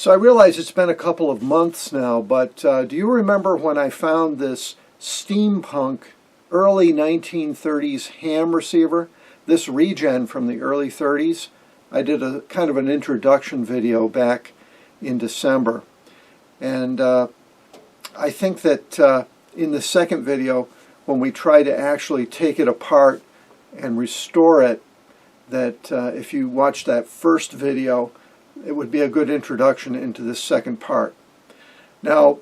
So I realize it's been a couple of months now, but do you remember when I found this Steampunk early 1930s ham receiver? This Regen from the early 30s? I did a kind of an introduction video back in December. And I think that in the second video, when we try to actually take it apart and restore it, that if you watch that first video, it would be a good introduction into this second part. Now,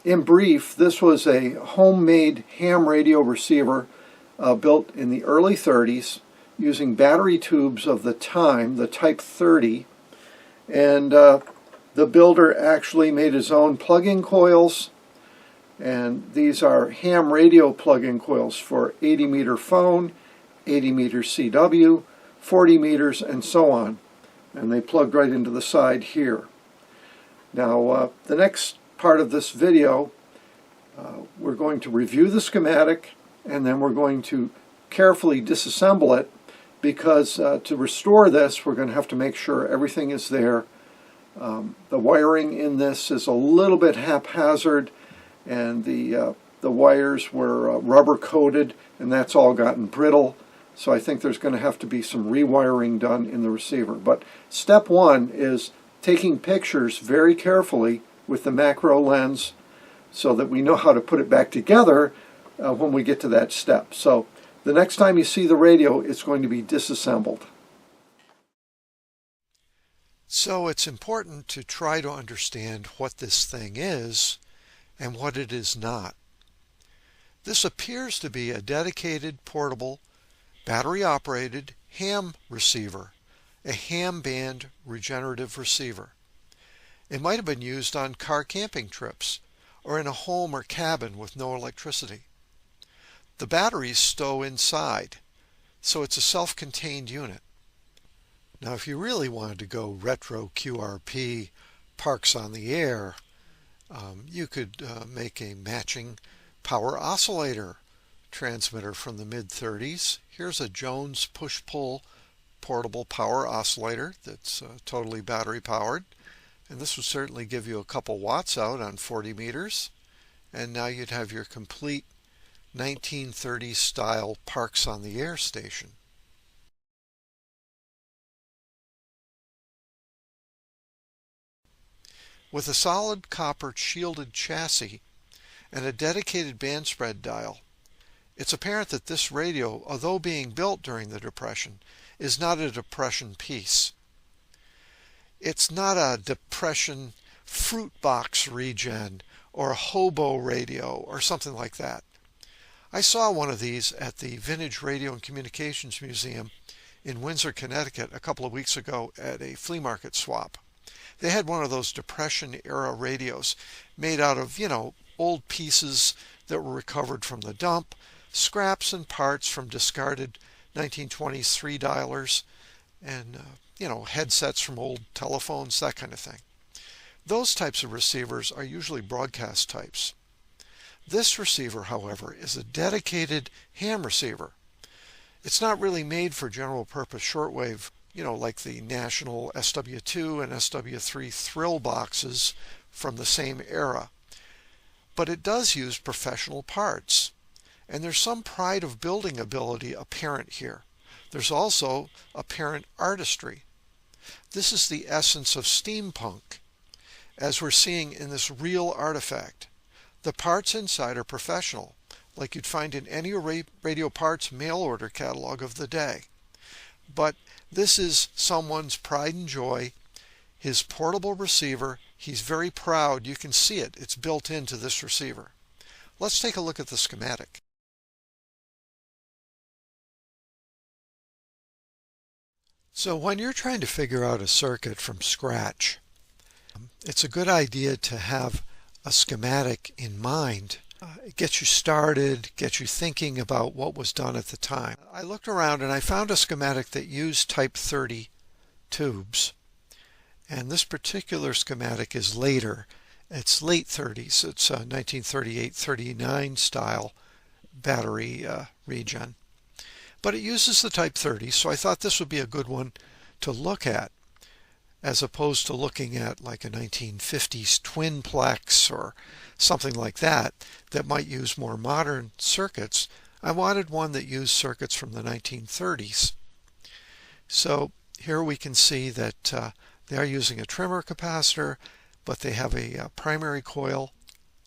in brief, this was a homemade ham radio receiver built in the early 30s using battery tubes of the time, the Type 30, and the builder actually made his own plug-in coils, and these are ham radio plug-in coils for 80 meter phone, 80 meter CW, 40 meters, and so on. And they plugged right into the side here. Now, the next part of this video, we're going to review the schematic, and then we're going to carefully disassemble it, because to restore this, we're going to have to make sure everything is there. The wiring in this is a little bit haphazard, and the wires were rubber coated, and that's all gotten brittle. So I think there's going to have to be some rewiring done in the receiver. But step one is taking pictures very carefully with the macro lens so that we know how to put it back together when we get to that step. So the next time you see the radio, it's going to be disassembled. So it's important to try to understand what this thing is and what it is not. This appears to be a dedicated, portable, battery-operated ham receiver, a ham band regenerative receiver. It might have been used on car camping trips or in a home or cabin with no electricity. The batteries stow inside, so it's a self-contained unit. Now, if you really wanted to go retro QRP, parks on the air, you could make a matching power oscillator transmitter from the mid-30s. Here's a Jones push-pull portable power oscillator that's totally battery powered, and this would certainly give you a couple watts out on 40 meters, and now you'd have your complete 1930s style parks on the air station. With a solid copper shielded chassis and a dedicated band spread dial, it's apparent that this radio, although being built during the Depression, is not a Depression piece. It's not a Depression fruit box regen or a hobo radio or something like that. I saw one of these at the Vintage Radio and Communications Museum in Windsor, Connecticut a couple of weeks ago at a flea market swap. They had one of those Depression era radios made out of, old pieces that were recovered from the dump, scraps and parts from discarded 1920s 3-dialers, and headsets from old telephones, that kind of thing. Those types of receivers are usually broadcast types. This receiver, however, is a dedicated ham receiver. It's not really made for general purpose shortwave, like the National SW2 and SW3 thrill boxes from the same era. But it does use professional parts. And there's some pride of building ability apparent here. There's also apparent artistry. This is the essence of steampunk, as we're seeing in this real artifact. The parts inside are professional, like you'd find in any radio parts mail order catalog of the day. But this is someone's pride and joy, his portable receiver. He's very proud. You can see it. It's built into this receiver. Let's take a look at the schematic. So when you're trying to figure out a circuit from scratch, it's a good idea to have a schematic in mind. It gets you started, gets you thinking about what was done at the time. I looked around and I found a schematic that used Type 30 tubes. And this particular schematic is later. It's late 30s. It's 1938-39 style battery regen. But it uses the Type 30, so I thought this would be a good one to look at. as opposed to looking at like a 1950s twinplex or something like that that might use more modern circuits. I wanted one that used circuits from the 1930s. So here we can see that they are using a trimmer capacitor, but they have a primary coil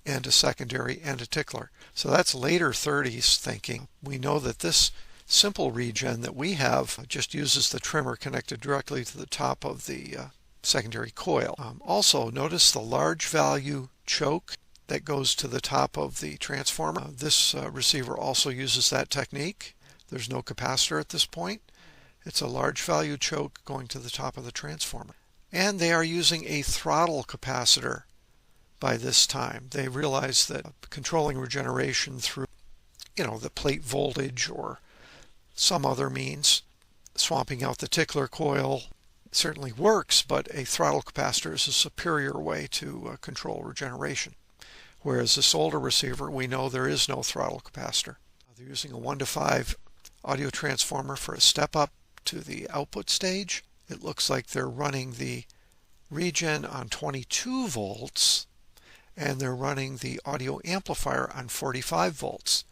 and a secondary and a tickler. So that's later 30s thinking. We know that this simple regen that we have just uses the trimmer connected directly to the top of the secondary coil. Also, notice the large value choke that goes to the top of the transformer. This receiver also uses that technique. There's no capacitor at this point. It's a large value choke going to the top of the transformer. And they are using a throttle capacitor by this time. They realize that controlling regeneration through, the plate voltage or some other means, swapping out the tickler coil certainly works, but a throttle capacitor is a superior way to control regeneration. Whereas this older receiver, we know there is no throttle capacitor. They're using a 1-to-5 audio transformer for a step up to the output stage. It looks like they're running the Regen on 22 volts and they're running the audio amplifier on 45 volts.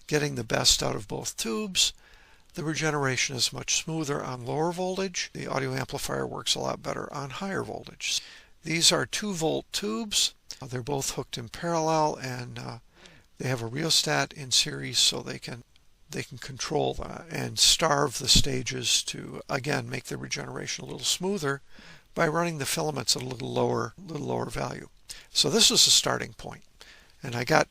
Getting the best out of both tubes. The regeneration is much smoother on lower voltage. The audio amplifier works a lot better on higher voltage. These are 2-volt tubes. They're both hooked in parallel, and they have a rheostat in series so they can control and starve the stages to, again, make the regeneration a little smoother by running the filaments at a little lower value. So this is a starting point, and I got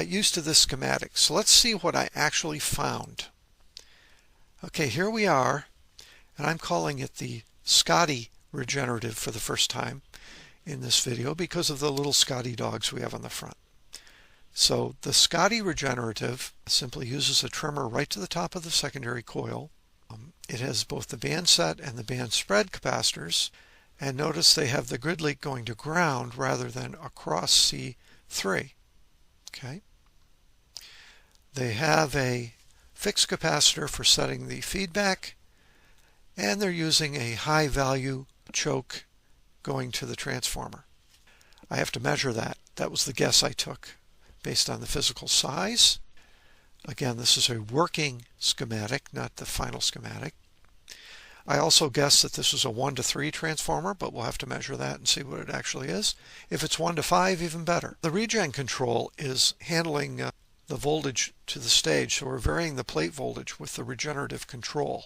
used to this schematic. So let's see what I actually found. Okay, here we are, and I'm calling it the Scotty Regenerative for the first time in this video because of the little Scotty dogs we have on the front. So the Scotty Regenerative simply uses a trimmer right to the top of the secondary coil. It has both the band set and the band spread capacitors, and notice they have the grid link going to ground rather than across C3. Okay. They have a fixed capacitor for setting the feedback, and they're using a high value choke going to the transformer. I have to measure that. That was the guess I took based on the physical size. Again, this is a working schematic, not the final schematic. I also guessed that this was a 1-to-3 transformer, but we'll have to measure that and see what it actually is. If it's 1-to-5, even better. The regen control is handling the voltage to the stage, so we're varying the plate voltage with the regenerative control.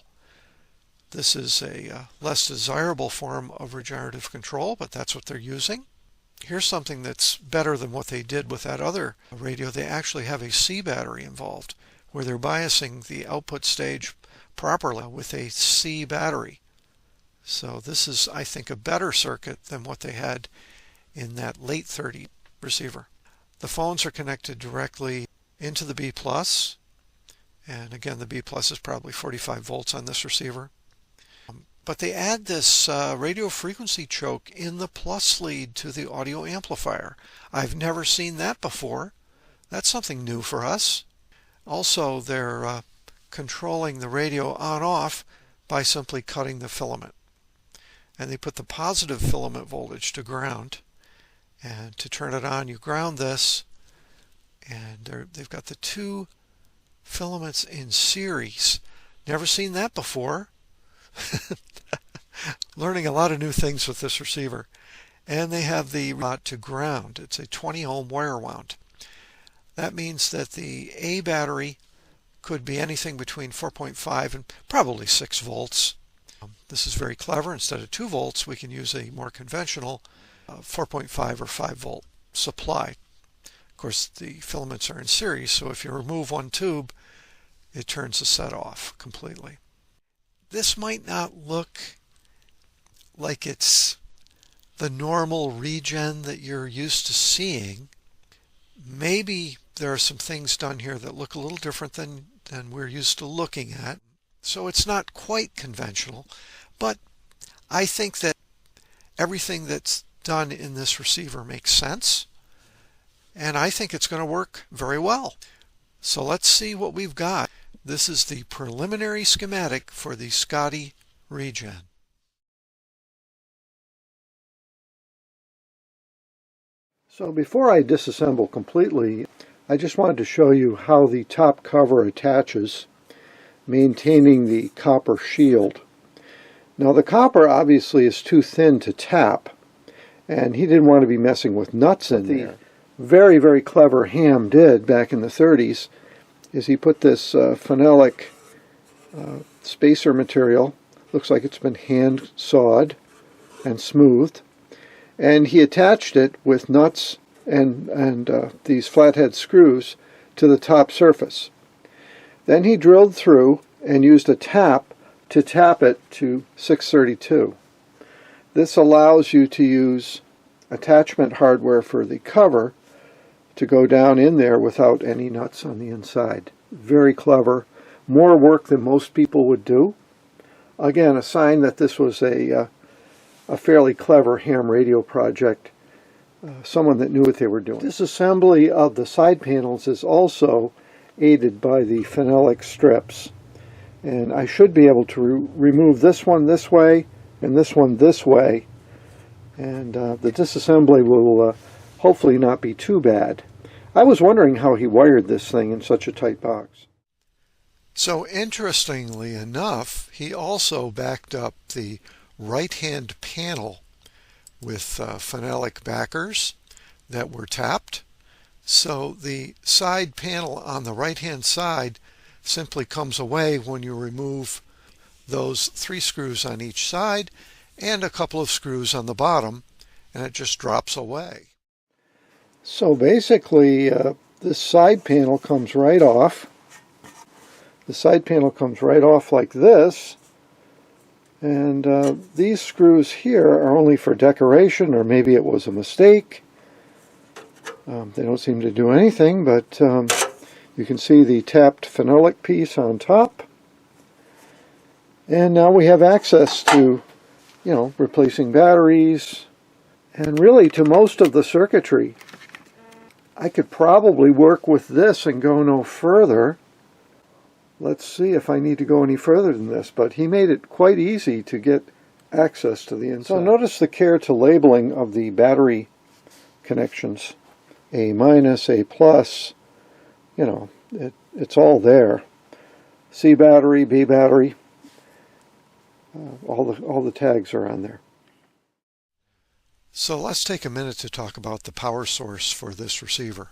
This is a less desirable form of regenerative control, but that's what they're using. Here's something that's better than what they did with that other radio. They actually have a C battery involved, where they're biasing the output stage properly with a C battery. So this is, I think, a better circuit than what they had in that late 30 receiver. The phones are connected directly into the B+, and again the B+ is probably 45 volts on this receiver. But they add this radio frequency choke in the plus lead to the audio amplifier. I've never seen that before. That's something new for us. Also, they're controlling the radio on-off by simply cutting the filament. And they put the positive filament voltage to ground. And to turn it on, you ground this. And they've got the two filaments in series. Never seen that before. Learning a lot of new things with this receiver. And they have the to ground. It's a 20 ohm wire wound. That means that the A battery could be anything between 4.5 and probably 6 volts. This is very clever. Instead of 2 volts, we can use a more conventional 4.5 or 5 volt supply. Of course, the filaments are in series, so if you remove one tube, it turns the set off completely. This might not look like it's the normal regen that you're used to seeing. Maybe there are some things done here that look a little different than we're used to looking at. So it's not quite conventional, but I think that everything that's done in this receiver makes sense, and I think it's going to work very well. So let's see what we've got. This is the preliminary schematic for the Scotty Regen. So before I disassemble completely, I just wanted to show you how the top cover attaches, maintaining the copper shield. Now the copper obviously is too thin to tap, and he didn't want to be messing with nuts in there. Very, very clever Ham did back in the 30s is he put this phenolic spacer material, looks like it's been hand sawed and smoothed, and he attached it with nuts and these flathead screws to the top surface. Then he drilled through and used a tap to tap it to 632. This allows you to use attachment hardware for the cover to go down in there without any nuts on the inside. Very clever. More work than most people would do. Again, a sign that this was a fairly clever ham radio project. Someone that knew what they were doing. Disassembly of the side panels is also aided by the phenolic strips. And I should be able to remove this one this way and this one this way. And the disassembly will hopefully not be too bad. I was wondering how he wired this thing in such a tight box. So interestingly enough, he also backed up the right-hand panel with phenolic backers that were tapped. So the side panel on the right-hand side simply comes away when you remove those 3 screws on each side and a couple of screws on the bottom, and it just drops away. So basically this side panel comes right off. The side panel comes right off like this, and these screws here are only for decoration, or maybe it was a mistake. They don't seem to do anything, but you can see the tapped phenolic piece on top. And now we have access to, replacing batteries, and really to most of the circuitry. I could probably work with this and go no further. Let's see if I need to go any further than this, but he made it quite easy to get access to the inside. So notice the care to labeling of the battery connections. A minus, A plus, it's all there. C battery, B battery, all the tags are on there. So let's take a minute to talk about the power source for this receiver.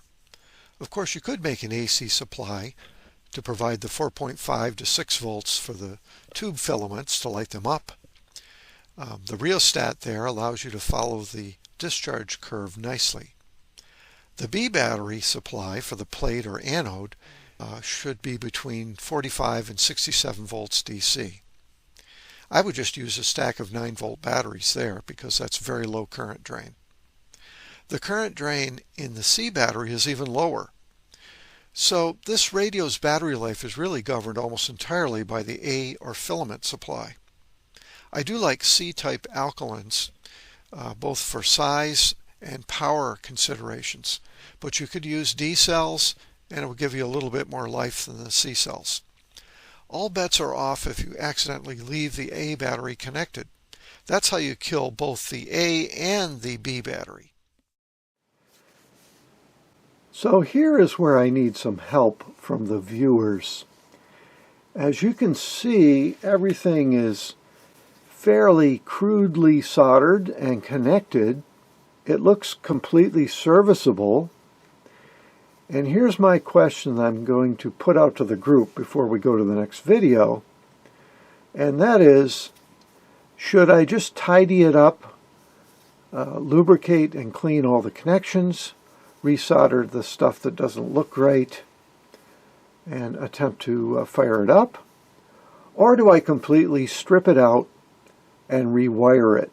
Of course, you could make an AC supply to provide the 4.5 to 6 volts for the tube filaments to light them up. The rheostat there allows you to follow the discharge curve nicely. The B battery supply for the plate or anode should be between 45 and 67 volts DC. I would just use a stack of 9-volt batteries there because that's very low current drain. The current drain in the C battery is even lower. So this radio's battery life is really governed almost entirely by the A or filament supply. I do like C-type alkalins, both for size and power considerations, but you could use D cells and it will give you a little bit more life than the C cells. All bets are off if you accidentally leave the A battery connected. That's how you kill both the A and the B battery. So here is where I need some help from the viewers. As you can see, everything is fairly crudely soldered and connected. It looks completely serviceable. And here's my question that I'm going to put out to the group before we go to the next video. And that is, should I just tidy it up, lubricate and clean all the connections, resolder the stuff that doesn't look right, and attempt to fire it up? Or do I completely strip it out and rewire it?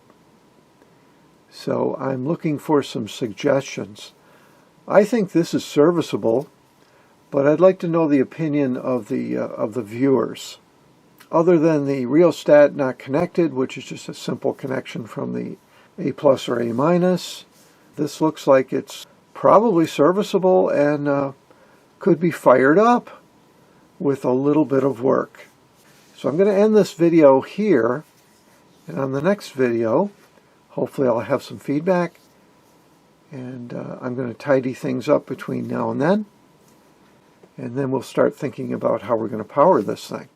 So I'm looking for some suggestions. I think this is serviceable, but I'd like to know the opinion of the viewers. Other than the rheostat not connected, which is just a simple connection from the A plus or A minus, this looks like it's probably serviceable and could be fired up with a little bit of work. So I'm going to end this video here, and on the next video, hopefully I'll have some feedback, And I'm going to tidy things up between now and then we'll start thinking about how we're going to power this thing.